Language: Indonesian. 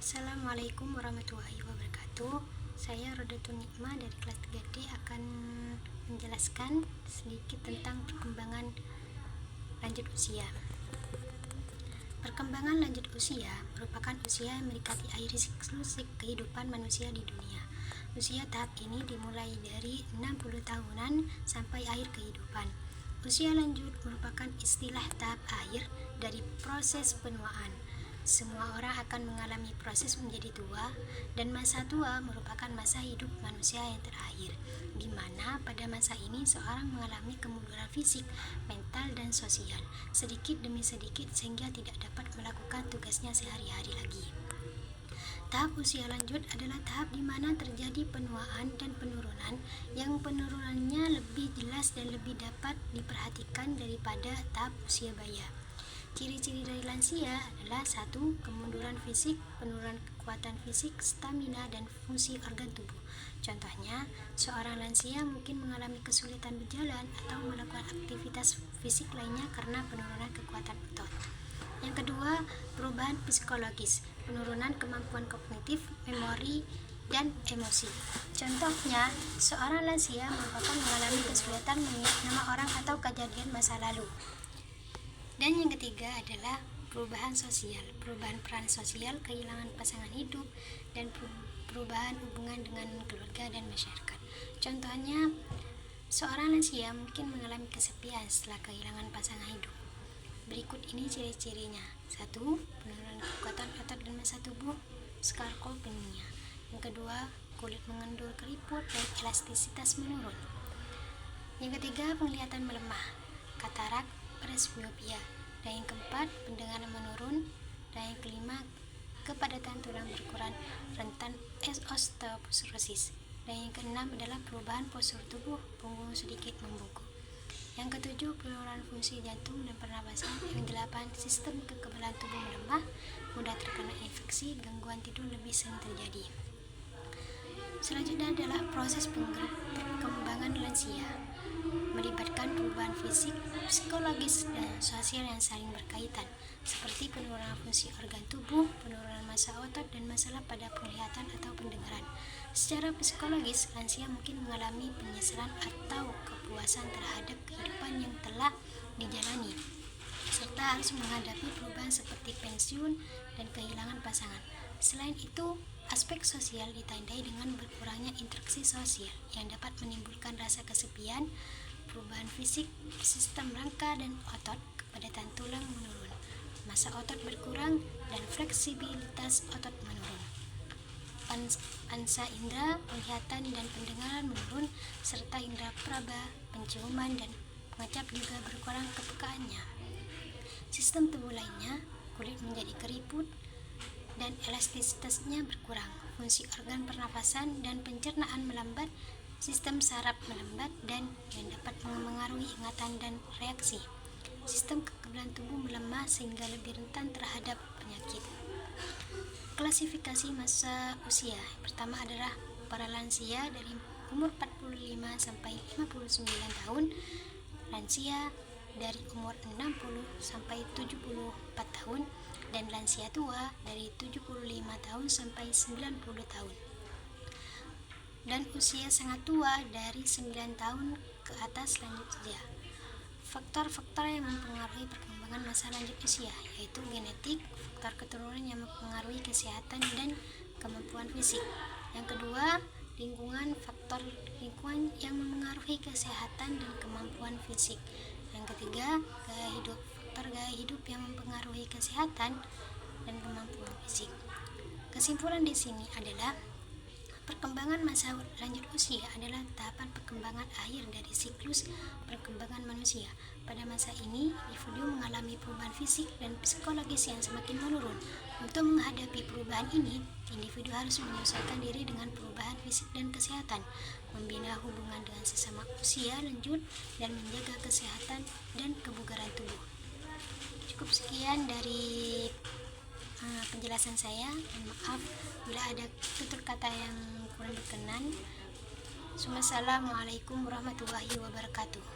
Assalamualaikum warahmatullahi wabarakatuh. Saya Rodatun Nikma dari kelas 3D akan menjelaskan sedikit tentang perkembangan lanjut usia. Perkembangan lanjut usia merupakan usia yang mendekati akhir siklus kehidupan manusia di dunia. Usia tahap ini dimulai dari 60 tahunan sampai akhir kehidupan. Usia lanjut merupakan istilah tahap akhir dari proses penuaan. Semua orang akan mengalami proses menjadi tua, dan masa tua merupakan masa hidup manusia yang terakhir, di mana pada masa ini seorang mengalami kemunduran fisik, mental, dan sosial, sedikit demi sedikit sehingga tidak dapat melakukan tugasnya sehari-hari lagi. Tahap usia lanjut adalah tahap di mana terjadi penuaan dan penurunan, yang penurunannya lebih jelas dan lebih dapat diperhatikan daripada tahap usia baya. Ciri-ciri dari lansia adalah 1. Kemunduran fisik, penurunan kekuatan fisik, stamina, dan fungsi organ tubuh. Contohnya, seorang lansia mungkin mengalami kesulitan berjalan atau melakukan aktivitas fisik lainnya karena penurunan kekuatan otot. Yang kedua, perubahan psikologis, penurunan kemampuan kognitif, memori, dan emosi. Contohnya, seorang lansia merupakan mengalami kesulitan mengingat nama orang atau kejadian masa lalu. Dan yang ketiga adalah perubahan sosial, perubahan peran sosial, kehilangan pasangan hidup, dan perubahan hubungan dengan keluarga dan masyarakat. Contohnya, seorang lansia mungkin mengalami kesepian setelah kehilangan pasangan hidup. Berikut ini ciri-cirinya. 1. Penurunan kekuatan otot dan massa tubuh, sarkopenia. Yang kedua, kulit mengendul, keriput, dan elastisitas menurun. Yang ketiga, penglihatan melemah, katarak, presbiopia. Dan yang keempat, pendengaran menurun. Dan yang kelima, kepadatan tulang berkurang, rentan osteoporosis. Dan yang keenam adalah perubahan postur tubuh, punggung sedikit membungkuk. Yang ketujuh, penurunan fungsi jantung dan pernapasan. Yang delapan, sistem kekebalan tubuh melemah, mudah terkena infeksi, gangguan tidur lebih sering terjadi. Selanjutnya adalah proses perkembangan lansia, melibatkan perubahan fisik, psikologis, dan sosial yang saling berkaitan, seperti penurunan fungsi organ tubuh, penurunan massa otot, dan masalah pada penglihatan atau pendengaran. Secara psikologis, lansia mungkin mengalami penyesalan atau kepuasan terhadap kehidupan yang telah dijalani, serta harus menghadapi perubahan seperti pensiun dan kehilangan pasangan. Selain itu, aspek sosial ditandai dengan berkurangnya interaksi sosial yang dapat menimbulkan rasa kesepian, perubahan fisik, sistem rangka dan otot, kepadatan tulang menurun, massa otot berkurang, dan fleksibilitas otot menurun. Pansa indera, penglihatan dan pendengaran menurun, serta indera praba, penciuman dan pengecap juga berkurang kepekaannya. Sistem tubuh lainnya, kulit menjadi keriput dan elastisitasnya berkurang, fungsi organ pernafasan dan pencernaan melambat, sistem saraf melambat, dan yang dapat mengaruhi ingatan dan reaksi. Sistem kekebalan tubuh melemah sehingga lebih rentan terhadap penyakit. Klasifikasi masa usia. Pertama adalah para lansia dari umur 45 sampai 59 tahun, lansia dari umur 60 sampai 74 tahun, dan lansia tua dari 75 tahun sampai 90 tahun. Dan usia sangat tua dari 9 tahun ke atas lanjut usia. Faktor-faktor yang mempengaruhi perkembangan masa lanjut usia yaitu genetik, faktor keturunan yang mempengaruhi kesehatan dan kemampuan fisik. Yang kedua, lingkungan, faktor lingkungan yang mempengaruhi kesehatan dan kemampuan fisik. Yang ketiga, gaya hidup, faktor gaya hidup yang mempengaruhi kesehatan dan kemampuan fisik. Kesimpulan di sini adalah perkembangan masa lanjut usia adalah tahapan perkembangan akhir dari siklus perkembangan manusia. Pada masa ini, individu mengalami perubahan fisik dan psikologis yang semakin menurun. Untuk menghadapi perubahan ini, individu harus menyesuaikan diri dengan perubahan fisik dan kesehatan, membina hubungan dengan sesama usia lanjut, dan menjaga kesehatan dan kebugaran tubuh. Cukup sekian dari penjelasan saya, dan maaf bila ada tutur kata yang kurang berkenan. Assalamualaikum warahmatullahi wabarakatuh.